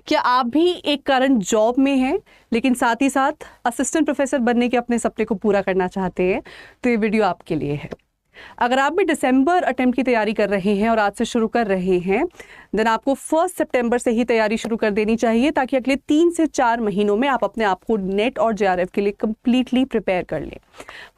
क्या आप भी एक करंट जॉब में हैं लेकिन साथ ही साथ असिस्टेंट प्रोफेसर बनने के अपने सपने को पूरा करना चाहते हैं? तो ये वीडियो आपके लिए है। अगर आप भी दिसंबर अटेम्प्ट की तैयारी कर रहे हैं और आज से शुरू कर रहे हैं, देन आपको 1 सितंबर से ही तैयारी शुरू कर देनी चाहिए ताकि अगले 3 से 4 महीनों में आप अपने आप को नेट और जेआरएफ के लिए कंप्लीटली प्रिपेयर कर लें।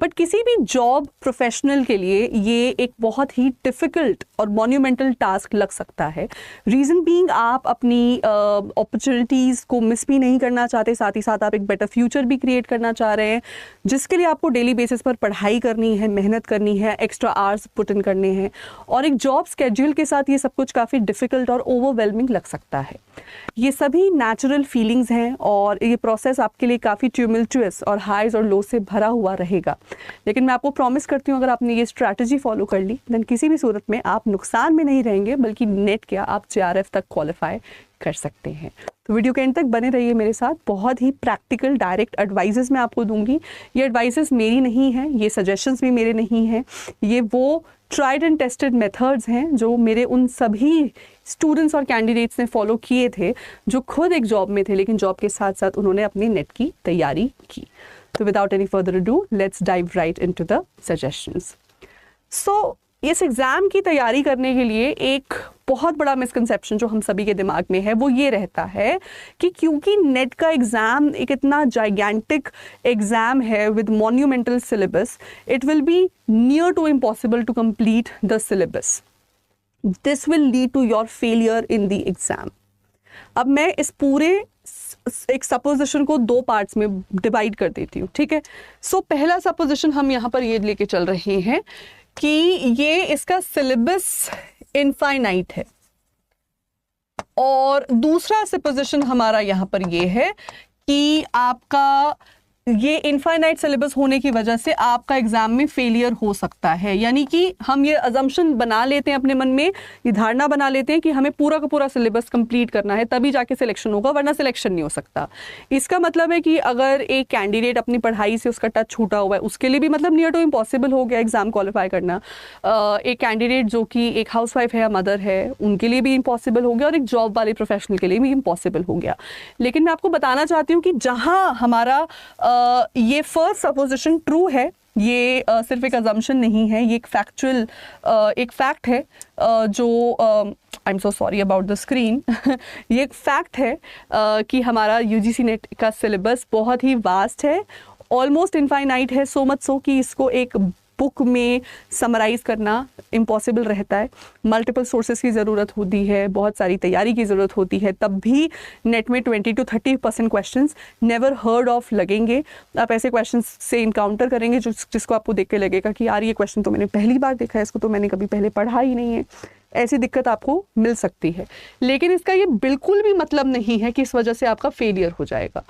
बट किसी भी जॉब प्रोफेशनल के लिए ये एक बहुत ही डिफिकल्ट और मॉन्यूमेंटल टास्क लग सकता है। रीज़न बीइंग, आप अपनी अपॉर्चुनिटीज़ को मिस भी नहीं करना चाहते, साथ ही साथ आप एक बेटर फ्यूचर भी क्रिएट करना चाह रहे हैं, जिसके लिए आपको डेली बेसिस पर पढ़ाई करनी है, मेहनत करनी है, एक्स्ट्रा आवर्स पुट इन करने हैं, और एक जॉब स्केड्यूल के साथ ये सब कुछ काफ़ी डिफिकल्ट और ओवरवेलमिंग लग सकता है। ये सभी नेचुरल फीलिंग्स हैं और ये प्रोसेस आपके लिए काफ़ी ट्यूमल्टुअस और हाइज और लो से भरा हुआ रहेगा। लेकिन मैं आपको प्रॉमिस करती हूँ, अगर आपने ये स्ट्रैटेजी फॉलो कर ली, देन किसी भी सूरत में आप नुकसान में नहीं रहेंगे, बल्कि नेट क्या, आप जेआरएफ तक क्वालिफाई कर सकते हैं। तो वीडियो के एंड तक बने रहिए मेरे साथ। बहुत ही प्रैक्टिकल डायरेक्ट एडवाइजेस मैं आपको दूंगी। ये एडवाइजेस मेरी नहीं हैं, ये सजेशंस भी मेरे नहीं हैं, ये वो ट्राइड एंड टेस्टेड मेथड्स हैं जो मेरे उन सभी स्टूडेंट्स और कैंडिडेट्स ने फॉलो किए थे जो खुद एक जॉब में थे, लेकिन जॉब के साथ साथ उन्होंने अपनी नेट की तैयारी की। तो without any further ado, let's dive right into the suggestions. So इस एग्ज़ाम की तैयारी करने के लिए एक बहुत बड़ा मिसकंसेप्शन जो हम सभी के दिमाग में है वो ये रहता है कि क्योंकि नेट का एग्ज़ाम एक इतना जाइगेंटिक एग्ज़ाम है with monumental syllabus, it will be near to impossible to complete the syllabus. This will lead to your failure in the exam. अब मैं इस पूरे एक सपोजिशन को 2 पार्ट्स में डिवाइड कर देती हूँ, ठीक है। सो पहला सपोजिशन हम यहाँ पर ये लेके चल रहे हैं कि ये इसका सिलेबस इनफाइनाइट है, और दूसरा सपोजिशन हमारा यहाँ पर ये है कि आपका ये इनफाइनाइट सिलेबस होने की वजह से आपका एग्जाम में फेलियर हो सकता है। यानी कि हम ये अजम्पशन बना लेते हैं अपने मन में, ये धारणा बना लेते हैं कि हमें पूरा का पूरा सिलेबस कंप्लीट करना है तभी जाके सिलेक्शन होगा, वरना सिलेक्शन नहीं हो सकता। इसका मतलब है कि अगर एक कैंडिडेट अपनी पढ़ाई से उसका टच छूटा हुआ है, उसके लिए भी मतलब नियर टू इम्पॉसिबल हो गया एग्जाम क्वालिफाई करना। एक कैंडिडेट जो कि एक हाउसवाइफ है या मदर है, उनके लिए भी इम्पॉसिबल हो गया, और एक जॉब वाले प्रोफेशनल के लिए भी इम्पॉसिबल हो गया। लेकिन मैं आपको बताना चाहती हूँ कि जहाँ हमारा ये फर्स्ट सपोजिशन ट्रू है, ये सिर्फ एक अजम्पशन नहीं है, ये एक फैक्चुअल एक फैक्ट है जो I am so sorry about the screen ये एक फैक्ट है कि हमारा यूजीसी नेट का सिलेबस बहुत ही वास्ट है, ऑलमोस्ट इनफाइनाइट है, सो मच सो कि इसको एक बुक में समराइज़ करना इम्पॉसिबल रहता है। मल्टीपल सोर्सेज की ज़रूरत होती है, बहुत सारी तैयारी की ज़रूरत होती है, तब भी नेट में 20 to 30% questions never heard of लगेंगे। आप ऐसे क्वेश्चंस से इनकाउंटर करेंगे जिसको आपको देख के लगेगा कि यार ये क्वेश्चन तो मैंने पहली बार देखा है, इसको तो मैंने कभी पहले पढ़ा ही नहीं है। ऐसी दिक्कत आपको मिल सकती है, लेकिन इसका ये बिल्कुल भी मतलब नहीं है कि इस वजह से आपका फेलियर हो जाएगा।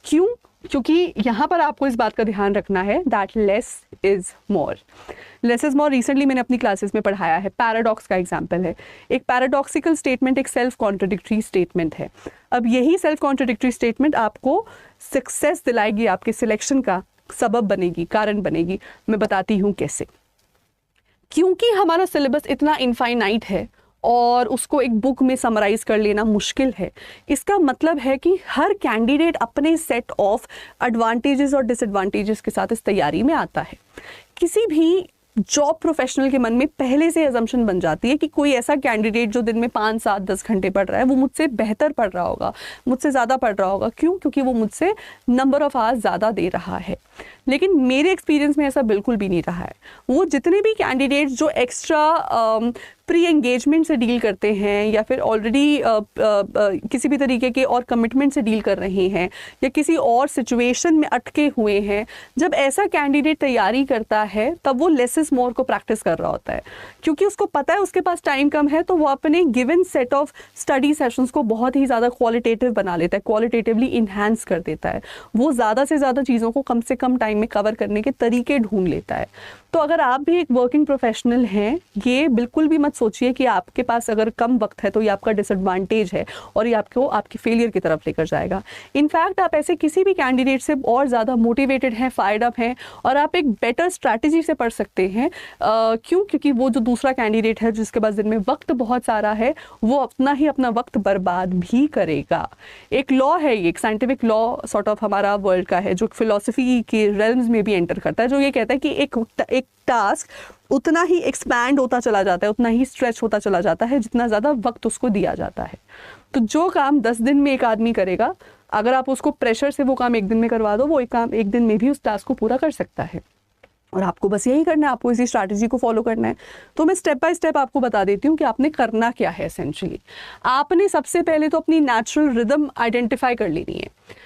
क्यों? क्योंकि यहाँ पर आपको इस बात का ध्यान रखना है that less is more. Less is more recently मैंने अपनी क्लासेस में पढ़ाया है, पैराडॉक्स का एग्जाम्पल है। एक पैराडॉक्सिकल स्टेटमेंट एक सेल्फ कॉन्ट्रडिक्टरी स्टेटमेंट है। अब यही सेल्फ कॉन्ट्रडिक्टरी स्टेटमेंट आपको सक्सेस दिलाएगी, आपके सिलेक्शन का सबब बनेगी, कारण बनेगी। मैं बताती हूँ कैसे। क्योंकि हमारा सिलेबस इतना इनफाइनाइट है और उसको एक बुक में समराइज कर लेना मुश्किल है, इसका मतलब है कि हर कैंडिडेट अपने सेट ऑफ एडवांटेजेस और डिसएडवांटेजेस के साथ इस तैयारी में आता है। किसी भी जॉब प्रोफेशनल के मन में पहले से अजम्पशन बन जाती है कि कोई ऐसा कैंडिडेट जो दिन में 5, 7, 10 घंटे पढ़ रहा है वो मुझसे बेहतर पढ़ रहा होगा, मुझसे ज़्यादा पढ़ रहा होगा। क्यों? क्योंकि वो मुझसे नंबर ऑफ आवर्स ज़्यादा दे रहा है। लेकिन मेरे एक्सपीरियंस में ऐसा बिल्कुल भी नहीं रहा है। वो जितने भी कैंडिडेट्स जो एक्स्ट्रा प्री एंगेजमेंट से डील करते हैं या फिर ऑलरेडी किसी भी तरीके के और कमिटमेंट से डील कर रहे हैं या किसी और सिचुएशन में अटके हुए हैं, जब ऐसा कैंडिडेट तैयारी करता है तब वो लेस इज मोर को प्रैक्टिस कर रहा होता है, क्योंकि उसको पता है उसके पास टाइम कम है, तो वो अपने given set of study sessions को बहुत ही ज़्यादा क्वालिटेटिव बना लेता है, क्वालिटेटिवली इन्हांस कर देता है। वो ज़्यादा से ज़्यादा चीज़ों को कम से कम टाइम में कवर करने के तरीके ढूंढ लेता है। तो अगर आप भी एक वर्किंग प्रोफेशनल हैं, ये बिल्कुल भी मत सोचिए कि आपके पास अगर कम वक्त है तो ये आपका डिसएडवांटेज है और ये आपको आपकी फेलियर की तरफ लेकर जाएगा। इनफैक्ट आप ऐसे किसी भी कैंडिडेट से और ज़्यादा मोटिवेटेड हैं, फायर्ड अप हैं और आप एक बेटर स्ट्रैटेजी से पढ़ सकते हैं। क्यों? क्योंकि वो जो दूसरा कैंडिडेट है जिसके पास दिन में वक्त बहुत सारा है, वो अपना वक्त बर्बाद भी करेगा। एक लॉ है, ये एक साइंटिफिक लॉ सॉर्ट ऑफ हमारा वर्ल्ड का है, जो फिलॉसफी के रेल्म्स में भी एंटर करता है, जो ये कहता है कि एक टास्क उतना ही एक्सपैंड होता चला जाता है, उतना ही स्ट्रेच होता चला जाता है जितना ज़्यादा वक्त उसको दिया जाता है। तो जो काम 10 दिन में एक आदमी करेगा, अगर आप उसको प्रेशर से वो काम एक दिन में करवा दो, वो एक काम एक दिन में भी उस टास्क को पूरा कर सकता है। और आपको बस यही करना है, आपको इसी स्ट्रैटेजी को फॉलो करना है। तो मैं स्टेप बाय स्टेप आपको बता देती हूँ कि आपने करना क्या है। एसेंशियली आपने सबसे पहले तो अपनी नेचुरल रिदम आइडेंटिफाई कर लेनी है।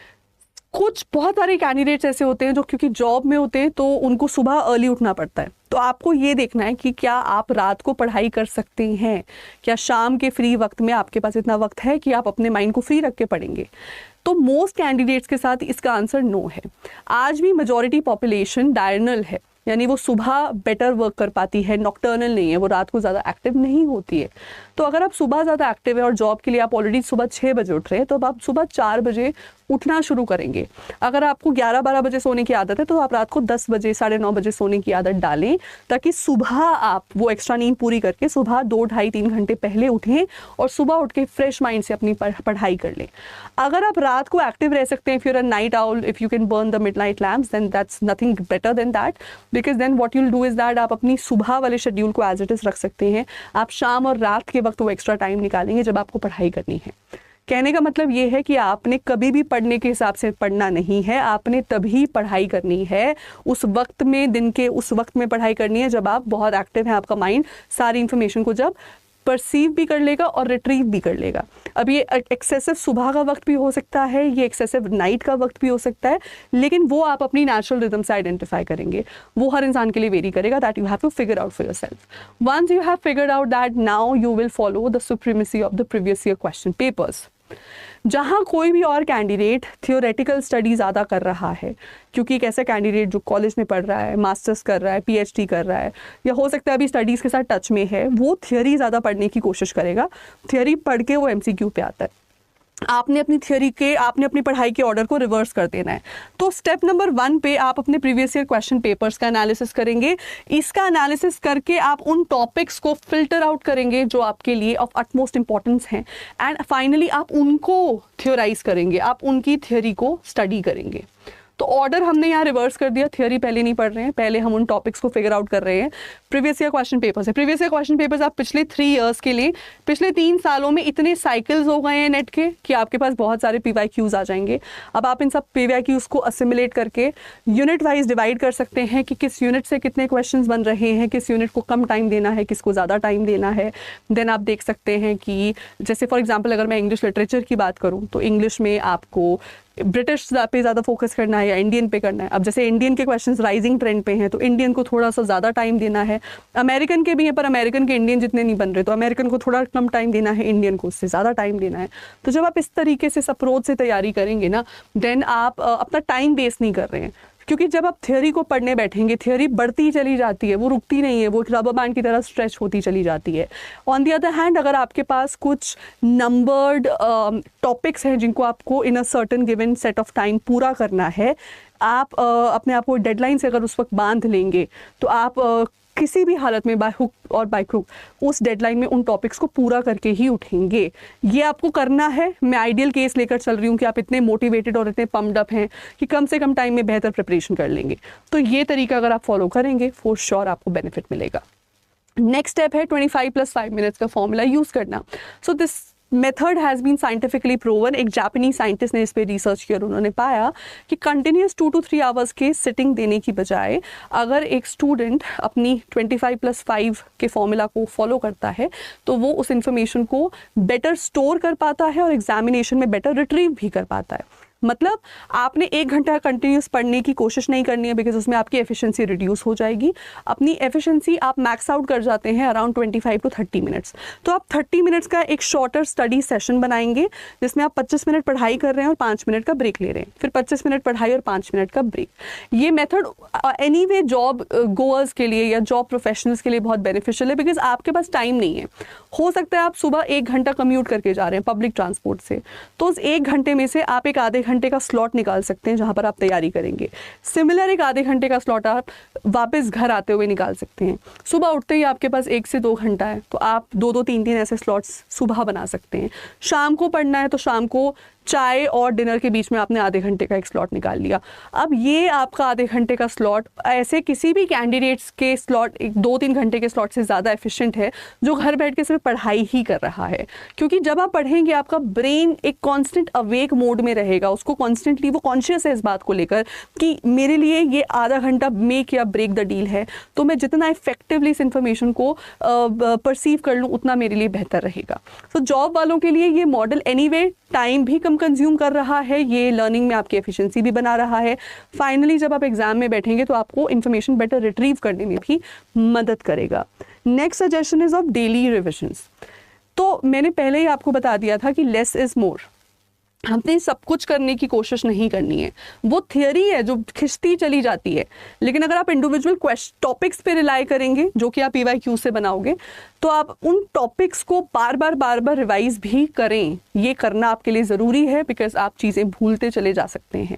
कुछ बहुत सारे कैंडिडेट्स ऐसे होते हैं जो क्योंकि जॉब में होते हैं तो उनको सुबह अर्ली उठना पड़ता है, तो आपको ये देखना है कि क्या आप रात को पढ़ाई कर सकते हैं, क्या शाम के फ्री वक्त में आपके पास इतना वक्त है कि आप अपने माइंड को फ्री रख के पढ़ेंगे। तो मोस्ट कैंडिडेट्स के साथ इसका आंसर नो है। आज भी मेजॉरिटी पॉपुलेशन डायर्नल है, यानी वो सुबह बेटर वर्क कर पाती है, नॉक्टर्नल नहीं है, वो रात को ज़्यादा एक्टिव नहीं होती है। तो अगर आप सुबह ज़्यादा एक्टिव है और जॉब के लिए आप ऑलरेडी सुबह 6 बजे उठ रहे हैं, तो अब आप सुबह 4 बजे उठना शुरू करेंगे। अगर आपको 11-12 बजे सोने की आदत है तो आप रात को 10 बजे 9:30 बजे सोने की आदत डालें, ताकि सुबह आप वो एक्स्ट्रा नींद पूरी करके सुबह 2, 2.5-3 घंटे पहले उठें और सुबह उठ के फ्रेश माइंड से अपनी पढ़ाई कर लें। अगर आप रात को एक्टिव रह सकते हैं, if you are a night owl, if you can burn the midnight lamps, then that's nothing better than that, because then what you will do is that आप अपनी सुबह वाले शेड्यूल को एज इट इज़ रख सकते हैं। आप शाम और रात के वक्त वो एक्स्ट्रा टाइम निकालेंगे जब आपको पढ़ाई करनी है। कहने का मतलब ये है कि आपने कभी भी पढ़ने के हिसाब से पढ़ना नहीं है, आपने तभी पढ़ाई करनी है, उस वक्त में, दिन के उस वक्त में पढ़ाई करनी है जब आप बहुत एक्टिव हैं, आपका माइंड सारी इंफॉर्मेशन को जब परसीव भी कर लेगा और रिट्रीव भी कर लेगा। अब ये एक्सेसिव सुबह का वक्त भी हो सकता है, ये एक्सेसिव नाइट का वक्त भी हो सकता है, लेकिन वो आप अपनी नेचुरल रिदम से आइडेंटिफाई करेंगे। वो हर इंसान के लिए वेरी करेगा। That you have to figure out for yourself. Once you have figured out that, now you will follow the supremacy of the previous year question papers. जहाँ कोई भी और कैंडिडेट थियोरेटिकल स्टडी ज़्यादा कर रहा है, क्योंकि एक ऐसा कैंडिडेट जो कॉलेज में पढ़ रहा है, मास्टर्स कर रहा है, PhD कर रहा है, या हो सकता है अभी स्टडीज़ के साथ टच में है, वो थियोरी ज़्यादा पढ़ने की कोशिश करेगा। थियोरी पढ़ के वो MCQ पे आता है। आपने अपनी पढ़ाई के ऑर्डर को रिवर्स कर देना है। तो स्टेप नंबर 1 पे आप अपने प्रीवियस ईयर क्वेश्चन पेपर्स का एनालिसिस करेंगे। इसका एनालिसिस करके आप उन टॉपिक्स को फिल्टर आउट करेंगे जो आपके लिए ऑफ अटमोस्ट इंपॉर्टेंस हैं, एंड फाइनली आप उनको थियोराइज करेंगे, आप उनकी थियोरी को स्टडी करेंगे। तो ऑर्डर हमने यहाँ रिवर्स कर दिया, थियोरी पहले नहीं पढ़ रहे हैं, पहले हम उन टॉपिक्स को फिगर आउट कर रहे हैं। प्रीवियस ईयर क्वेश्चन पेपर्स है, प्रीवियस ईयर क्वेश्चन पेपर्स आप पिछले 3 इयर्स के लिए, पिछले 3 सालों में इतने साइकिल्स हो गए हैं नेट के कि आपके पास बहुत सारे PYQs आ जाएंगे। अब आप इन सब PYQs को असिमुलेट करके यूनिट वाइज डिवाइड कर सकते हैं कि किस यूनिट से कितने क्वेश्चन बन रहे हैं, किस यूनिट को कम टाइम देना है, किसको ज़्यादा टाइम देना है। देन आप देख सकते हैं कि जैसे फॉर एग्जाम्पल अगर मैं इंग्लिश लिटरेचर की बात करूँ तो इंग्लिश में आपको ब्रिटिश पे ज़्यादा फोकस करना है या इंडियन पे करना है। अब जैसे इंडियन के क्वेश्चंस राइजिंग ट्रेंड पे हैं तो इंडियन को थोड़ा सा ज़्यादा टाइम देना है। अमेरिकन के भी हैं पर अमेरिकन के इंडियन जितने नहीं बन रहे, तो अमेरिकन को थोड़ा कम टाइम देना है, इंडियन को उससे ज़्यादा टाइम देना है। तो जब आप इस तरीके से अप्रोच से तैयारी करेंगे ना, देन आप अपना टाइम वेस्ट नहीं कर रहे हैं। क्योंकि जब आप थ्योरी को पढ़ने बैठेंगे, थ्योरी बढ़ती चली जाती है, वो रुकती नहीं है, वो एक रबर बैंड की तरह स्ट्रेच होती चली जाती है। ऑन दी अदर हैंड अगर आपके पास कुछ नंबर्ड टॉपिक्स हैं जिनको आपको in a certain given set of time पूरा करना है, आप अपने आप को डेडलाइन से अगर उस वक्त बांध लेंगे तो आप किसी भी हालत में बाय हुक और बाय क्रुक उस डेडलाइन में उन टॉपिक्स को पूरा करके ही उठेंगे। ये आपको करना है। मैं आइडियल केस लेकर चल रही हूँ कि आप इतने मोटिवेटेड और इतने पम्प्ड अप हैं कि कम से कम टाइम में बेहतर प्रिपरेशन कर लेंगे। तो ये तरीका अगर आप फॉलो करेंगे फॉर श्योर आपको बेनिफिट मिलेगा। नेक्स्ट स्टेप है 25+5 मिनट्स का फॉर्मूला यूज़ करना। So this method has been scientifically proven. एक जापानीज साइंटिस्ट ने इस पर रिसर्च किया और उन्होंने पाया कि कंटिन्यूस 2 to 3 आवर्स के सिटिंग देने की बजाय अगर एक स्टूडेंट अपनी 25+5 के फॉर्मूला को फॉलो करता है तो वो उस इंफॉर्मेशन को बेटर स्टोर कर पाता है और एग्जामिनेशन में बेटर रिट्रीव भी कर पाता है। मतलब आपने 1 घंटा कंटिन्यूस पढ़ने की कोशिश नहीं करनी है, बिकॉज उसमें आपकी एफिशिएंसी रिड्यूस हो जाएगी। अपनी एफिशिएंसी आप मैक्स आउट कर जाते हैं अराउंड 25 to 30 मिनट्स। तो आप 30 मिनट्स का एक शॉर्टर स्टडी सेशन बनाएंगे जिसमें आप 25 मिनट पढ़ाई कर रहे हैं और 5 मिनट का ब्रेक ले रहे हैं, फिर 25 मिनट पढ़ाई और 5 मिनट का ब्रेक। ये मेथड एनीवे जॉब गोअर्स के लिए या जॉब प्रोफेशनल्स के लिए बहुत बेनिफिशियल है, बिकॉज आपके पास टाइम नहीं है। हो सकता है आप सुबह 1 घंटा कम्यूट करके जा रहे हैं पब्लिक ट्रांसपोर्ट से, तो उस 1 घंटे में से आप एक आधे घंटे का स्लॉट निकाल सकते हैं जहां पर आप तैयारी करेंगे। सिमिलर एक आधे घंटे का स्लॉट आप वापस घर आते हुए निकाल सकते हैं। सुबह उठते ही आपके पास 1 से 2 घंटा है, तो आप 2-2, 3-3 ऐसे स्लॉट्स सुबह बना सकते हैं। शाम को पढ़ना है तो शाम को चाय और डिनर के बीच में आपने आधे घंटे का एक स्लॉट निकाल लिया। अब ये आपका आधे घंटे का स्लॉट ऐसे किसी भी कैंडिडेट्स के स्लॉट 2-3 घंटे के स्लॉट से ज़्यादा एफिशिएंट है जो घर बैठ के सिर्फ पढ़ाई ही कर रहा है। क्योंकि जब आप पढ़ेंगे आपका ब्रेन एक कॉन्स्टेंट अवेक मोड में रहेगा, उसको कॉन्स्टेंटली वो कॉन्शियस है इस बात को लेकर कि मेरे लिए ये आधा घंटा मेक या ब्रेक द डील है, तो मैं जितना इफेक्टिवली इस इंफॉर्मेशन को परसीव कर लूँ उतना मेरे लिए बेहतर रहेगा। तो जॉब वालों के लिए ये मॉडल एनीवे टाइम भी कम कंज्यूम कर रहा है, ये लर्निंग में आपकी एफिशिएंसी भी बना रहा है। फाइनली जब आप एग्जाम में बैठेंगे तो आपको इन्फॉर्मेशन बेटर रिट्रीव करने में भी मदद करेगा। Next suggestion is of daily revisions. तो मैंने पहले ही आपको बता दिया था कि लेस इज मोर, हमने सब कुछ करने की कोशिश नहीं करनी है। वो थियरी है जो खिंचती चली जाती है, लेकिन अगर आप इंडिविजुअल टॉपिक्स पे रिलाई करेंगे जो कि आप PYQ से बनाओगे, तो आप उन टॉपिक्स को बार बार रिवाइज भी करें। ये करना आपके लिए ज़रूरी है, बिकॉज आप चीज़ें भूलते चले जा सकते हैं।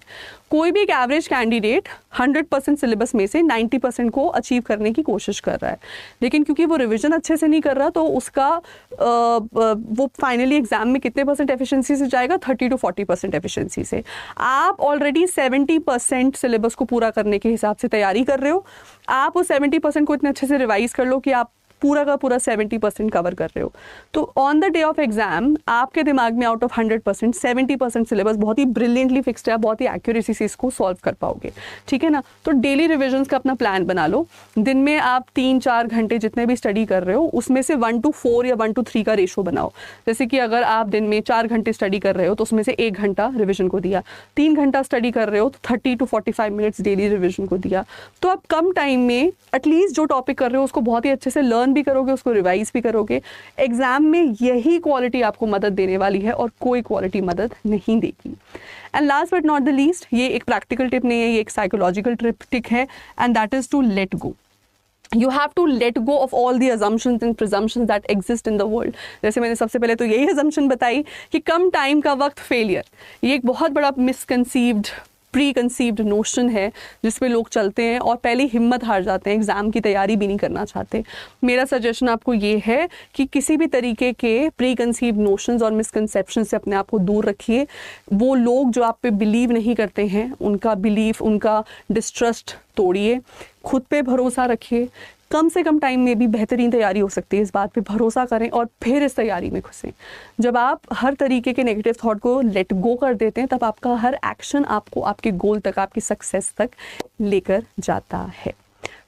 कोई भी एक एवरेज कैंडिडेट 100% सिलेबस में से 90% को अचीव करने की कोशिश कर रहा है, लेकिन क्योंकि वो रिवीजन अच्छे से नहीं कर रहा तो उसका वो फाइनली एग्जाम में कितने % एफिशिएंसी से जाएगा, 30 to 40% एफिशिएंसी से। आप ऑलरेडी 70% सिलेबस को पूरा करने के हिसाब से तैयारी कर रहे हो। आप उस 70% को इतने अच्छे से रिवाइज कर लो कि आप पूरा का पूरा 70% कवर कर रहे हो। तो on the day of exam आपके दिमाग में आउट ऑफ 100% 70% सिलेबस बहुत ही ब्रिलियंटली फिक्स्ड है, बहुत ही एक्यूरेसी से इसको सॉल्व कर पाओगे, ठीक है ना। तो डेली रिविजन्स का अपना प्लान बना लो। दिन में आप 3-4 घंटे जितने भी स्टडी कर रहे हो उसमें से 1:4 या 1:3 का रेशो बनाओ। जैसे कि अगर आप दिन में 4 घंटे स्टडी कर रहे हो तो उसमें से 1 घंटा रिविजन को दिया, 3 घंटा स्टडी कर रहे हो तो 30 to 45 मिनट्स डेली रिविजन को दिया। तो आप कम टाइम में एटलीस्ट जो टॉपिक कर रहे हो उसको बहुत ही अच्छे से लर्न भी करोगे, उसको रिवाइज भी करोगे। एग्जाम में यही क्वालिटी आपको मदद देने वाली है और कोई क्वालिटी मदद नहीं देगी। And last but not the least, ये एक प्रैक्टिकल टिप नहीं है, ये एक साइकोलॉजिकल टिप है, and that is to let go. You have to let go of all the assumptions and presumptions that exist in the world. जैसे मैंने सबसे पहले तो यही assumption बताई कि कम टाइम का वक्त फेलियर, ये एक बहुत बड़ा मिसकंसीव्ड प्री कंसीव्ड नोशन है जिसपे लोग चलते हैं और पहले हिम्मत हार जाते हैं, एग्जाम की तैयारी भी नहीं करना चाहते। मेरा सजेशन आपको ये है कि किसी भी तरीके के प्री कंसीव्ड नोशंस और मिसकंसेप्शन से अपने आप को दूर रखिए। वो लोग जो आप पे बिलीव नहीं करते हैं उनका बिलीफ, उनका डिस्ट्रस्ट तोड़िए, खुद पे भरोसा रखिए। कम से कम टाइम में भी बेहतरीन तैयारी हो सकती है, इस बात पे भरोसा करें और फिर इस तैयारी में घुसें। जब आप हर तरीके के नेगेटिव थॉट को लेट गो कर देते हैं तब आपका हर एक्शन आपको आपके गोल तक, आपकी सक्सेस तक लेकर जाता है।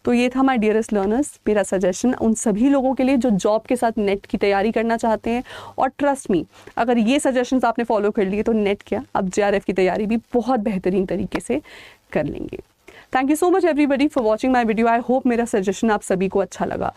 तो ये था माय डियरेस्ट लर्नर्स, मेरा सजेशन उन सभी लोगों के लिए जो जॉब के साथ नेट की तैयारी करना चाहते हैं। और ट्रस्ट मी, अगर ये सजेशंस आपने फॉलो कर लिए तो नेट क्या, अब JRF की तैयारी भी बहुत बेहतरीन तरीके से कर लेंगे। Thank you so much everybody for watching my video. I hope मेरा सजेशन आप सभी को अच्छा लगा।